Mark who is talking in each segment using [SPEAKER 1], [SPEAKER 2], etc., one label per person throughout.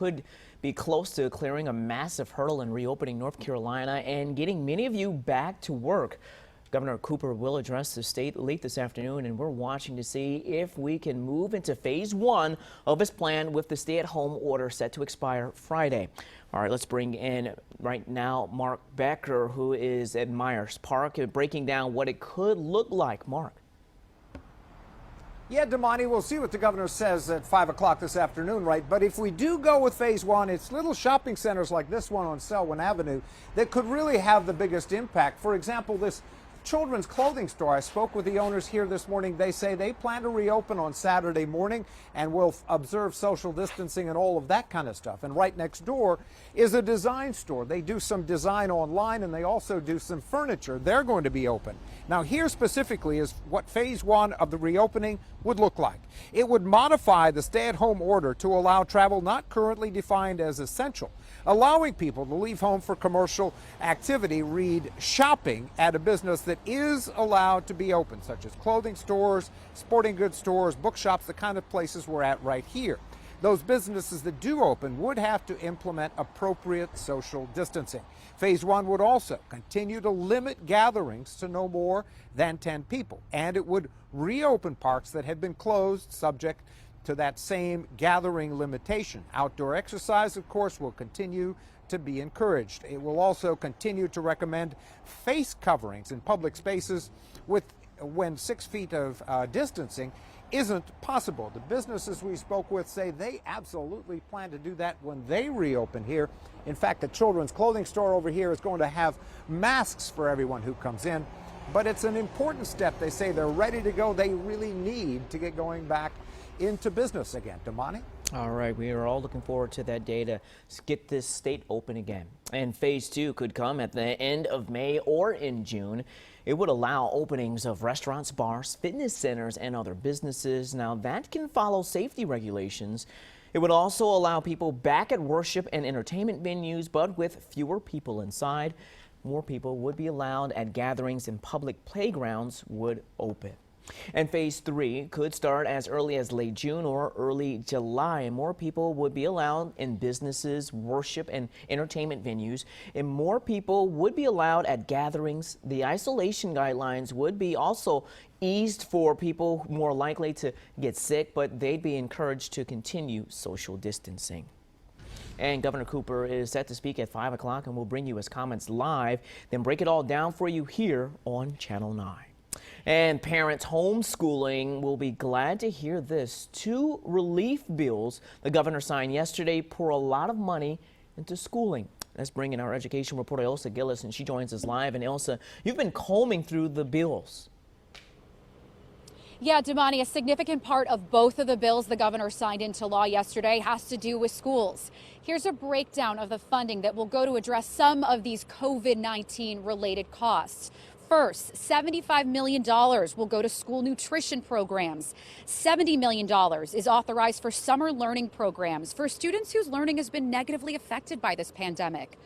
[SPEAKER 1] could be close to clearing a massive hurdle in reopening North Carolina and getting many of you back to work. Governor Cooper will address the state late this afternoon, and we're watching to see if we can move into phase 1 of his plan with the stay-at-home order set to expire Friday. All right, let's bring in right now Mark Becker, who is at Myers Park, breaking down what it could look like. Mark.
[SPEAKER 2] Yeah, Damani, we'll see what the governor says at 5 o'clock this afternoon, right? But if we do go with phase 1, it's little shopping centers like this one on Selwyn Avenue that could really have the biggest impact. For example, this children's clothing store. I spoke with the owners here this morning. They say they plan to reopen on Saturday morning and will observe social distancing and all of that kind of stuff. And right next door is a design store. They do some design online and they also do some furniture. They're going to be open. Now here specifically is what phase 1 of the reopening would look like. It would modify the stay-at-home order to allow travel not currently defined as essential, allowing people to leave home for commercial activity, read shopping at a business that is allowed to be open, such as clothing stores, sporting goods stores, bookshops, the kind of places we're at right here. Those businesses that do open would have to implement appropriate social distancing. Phase 1 would also continue to limit gatherings to no more than 10 people, and it would reopen parks that have been closed subject to that same gathering limitation. Outdoor exercise, of course, will continue to be encouraged. It will also continue to recommend face coverings in public spaces when 6 feet of distancing isn't possible. The businesses we spoke with say they absolutely plan to do that when they reopen here. In fact, the children's clothing store over here is going to have masks for everyone who comes in. But it's an important step. They say they're ready to go. They really need to get going back into business again. Damani?
[SPEAKER 1] All right, we are all looking forward to that day to get this state open again. And phase 2 could come at the end of May or in June. It would allow openings of restaurants, bars, fitness centers, and other businesses. Now that can follow safety regulations. It would also allow people back at worship and entertainment venues, but with fewer people inside. More people would be allowed at gatherings and public playgrounds would open. And phase 3 could start as early as late June or early July. And more people would be allowed in businesses, worship and entertainment venues, and more people would be allowed at gatherings. The isolation guidelines would be also eased for people more likely to get sick, but they'd be encouraged to continue social distancing. And Governor Cooper is set to speak at 5 o'clock, and we'll bring you his comments live, then break it all down for you here on Channel 9. And parents homeschooling will be glad to hear this. 2 relief bills the governor signed yesterday pour a lot of money into schooling. Let's bring in our education reporter, Elsa Gillis, and she joins us live. And Elsa, you've been combing through the bills.
[SPEAKER 3] Yeah, Damani, a significant part of both of the bills the governor signed into law yesterday has to do with schools. Here's a breakdown of the funding that will go to address some of these COVID-19 related costs. First, $75 million will go to school nutrition programs. $70 million is authorized for summer learning programs for students whose learning has been negatively affected by this pandemic.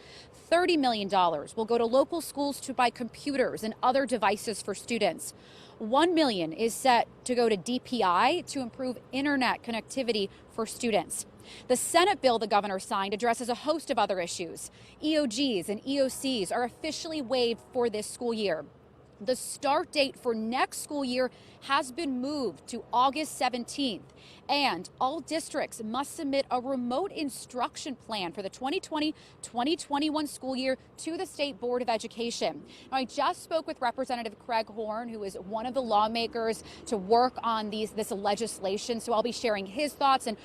[SPEAKER 3] $30 million will go to local schools to buy computers and other devices for students. $1 million is set to go to DPI to improve internet connectivity for students. The Senate bill the governor signed addresses a host of other issues. EOGs and EOCs are officially waived for this school year. The start date for next school year has been moved to August 17th, and all districts must submit a remote instruction plan for the 2020-2021 school year to the State Board of Education. Now, I just spoke with Representative Craig Horn, who is one of the lawmakers to work on this legislation, so I'll be sharing his thoughts and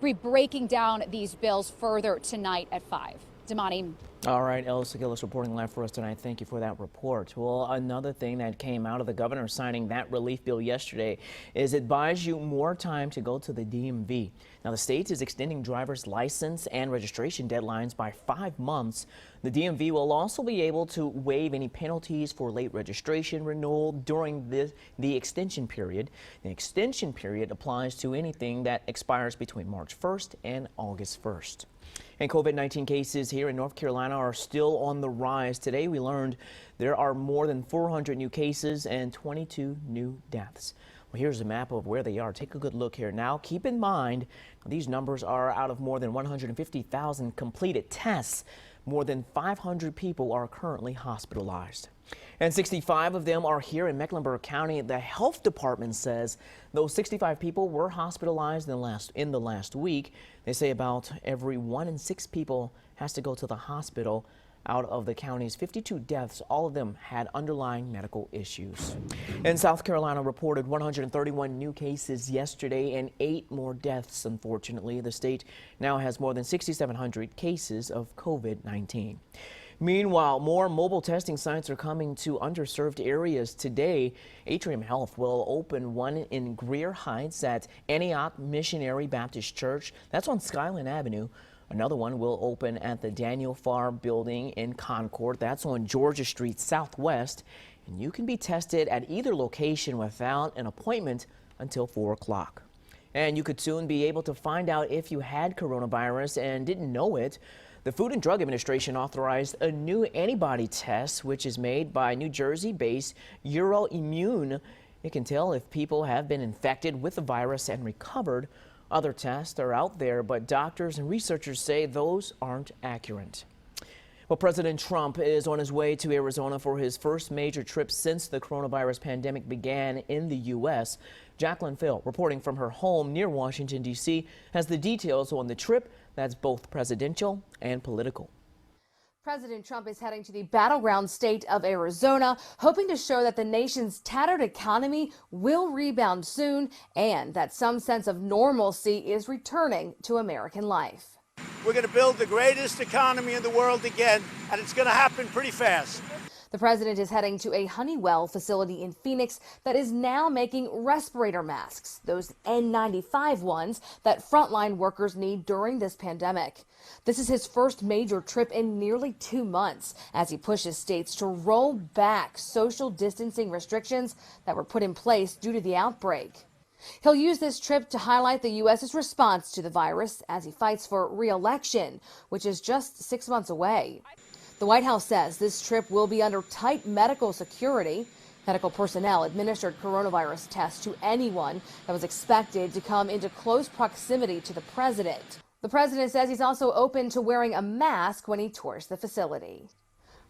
[SPEAKER 3] be breaking down these bills further tonight at 5. Damani.
[SPEAKER 1] All right, Elsa Gillis reporting live for us tonight. Thank you for that report. Well, another thing that came out of the governor signing that relief bill yesterday is it buys you more time to go to the DMV. Now, the state is extending driver's license and registration deadlines by 5 months. The DMV will also be able to waive any penalties for late registration renewal during the extension period. The extension period applies to anything that expires between March 1st and August 1st. And COVID-19 cases here in North Carolina are still on the rise. Today we learned there are more than 400 new cases and 22 new deaths. Well, here's a map of where they are. Take a good look here. Now, keep in mind, these numbers are out of more than 150,000 completed tests. More than 500 people are currently hospitalized. And 65 of them are here in Mecklenburg County. The health department says those 65 people were hospitalized in the last week. They say about every 1 in 6 people has to go to the hospital. Out of the county's 52 deaths, all of them had underlying medical issues. And South Carolina reported 131 new cases yesterday and 8 more deaths, unfortunately. The state now has more than 6,700 cases of COVID-19. Meanwhile, more mobile testing sites are coming to underserved areas today. Atrium Health will open one in Greer Heights at Antioch Missionary Baptist Church. That's on Skyland Avenue. Another one will open at the Daniel Farr Building in Concord. That's on Georgia Street Southwest. And you can be tested at either location without an appointment until 4 o'clock. And you could soon be able to find out if you had coronavirus and didn't know it. The Food and Drug Administration authorized a new antibody test, which is made by New Jersey-based Euroimmune. It can tell if people have been infected with the virus and recovered. Other tests are out there, but doctors and researchers say those aren't accurate. Well, President Trump is on his way to Arizona for his first major trip since the coronavirus pandemic began in the U.S. Jacqueline Phil, reporting from her home near Washington, D.C., has the details on the trip that's both presidential and political.
[SPEAKER 4] President Trump is heading to the battleground state of Arizona, hoping to show that the nation's tattered economy will rebound soon and that some sense of normalcy is returning to American life.
[SPEAKER 5] We're going to build the greatest economy in the world again, and it's going to happen pretty fast.
[SPEAKER 4] The president is heading to a Honeywell facility in Phoenix that is now making respirator masks, those N95 ones that frontline workers need during this pandemic. This is his first major trip in nearly 2 months as he pushes states to roll back social distancing restrictions that were put in place due to the outbreak. He'll use this trip to highlight the U.S.'s response to the virus as he fights for re-election, which is just 6 months away. The White House says this trip will be under tight medical security. Medical personnel administered coronavirus tests to anyone that was expected to come into close proximity to the president. The president says he's also open to wearing a mask when he tours the facility.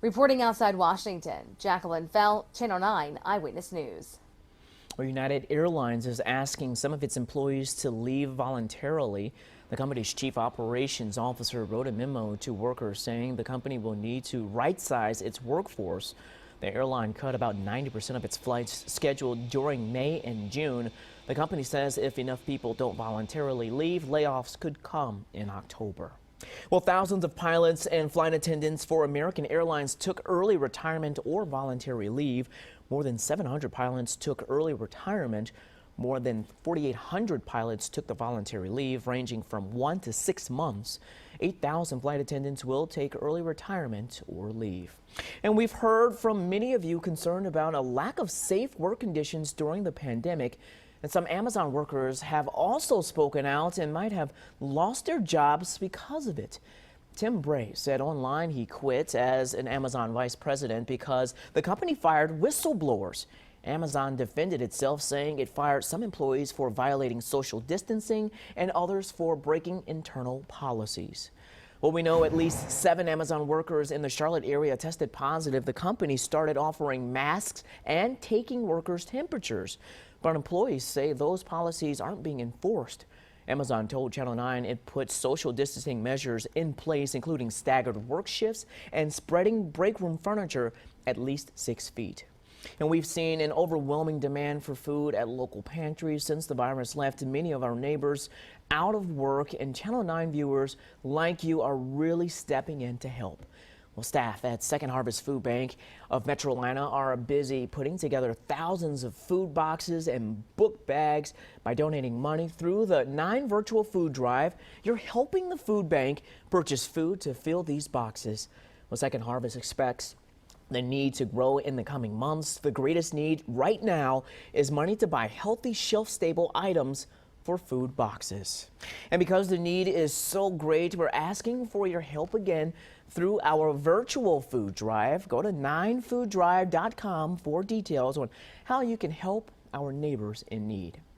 [SPEAKER 4] Reporting outside Washington, Jacqueline Fell, Channel 9 Eyewitness News.
[SPEAKER 1] Well, United Airlines is asking some of its employees to leave voluntarily. The company's chief operations officer wrote a memo to workers saying the company will need to right-size its workforce. The airline cut about 90% of its flights scheduled during May and June. The company says if enough people don't voluntarily leave, layoffs could come in October. Well, thousands of pilots and flight attendants for American Airlines took early retirement or voluntary leave. More than 700 pilots took early retirement. More than 4,800 pilots took the voluntary leave, ranging from 1 to 6 months. 8,000 flight attendants will take early retirement or leave. And we've heard from many of you concerned about a lack of safe work conditions during the pandemic. And some Amazon workers have also spoken out and might have lost their jobs because of it. Tim Bray said online he quit as an Amazon vice president because the company fired whistleblowers. Amazon defended itself, saying it fired some employees for violating social distancing and others for breaking internal policies. Well, we know at least 7 Amazon workers in the Charlotte area tested positive. The company started offering masks and taking workers' temperatures. But employees say those policies aren't being enforced. Amazon told Channel 9 it put social distancing measures in place, including staggered work shifts and spreading break room furniture at least 6 feet. And we've seen an overwhelming demand for food at local pantries since the virus left many of our neighbors out of work, and Channel 9 viewers like you are really stepping in to help. Well, staff at Second Harvest Food Bank of Metro Atlanta are busy putting together thousands of food boxes and book bags. By donating money through the 9 virtual food drive, you're helping the food bank purchase food to fill these boxes. Well, Second Harvest expects the need to grow in the coming months. The greatest need right now is money to buy healthy, shelf-stable items for food boxes. And because the need is so great, we're asking for your help again through our virtual food drive. Go to 9fooddrive.com for details on how you can help our neighbors in need.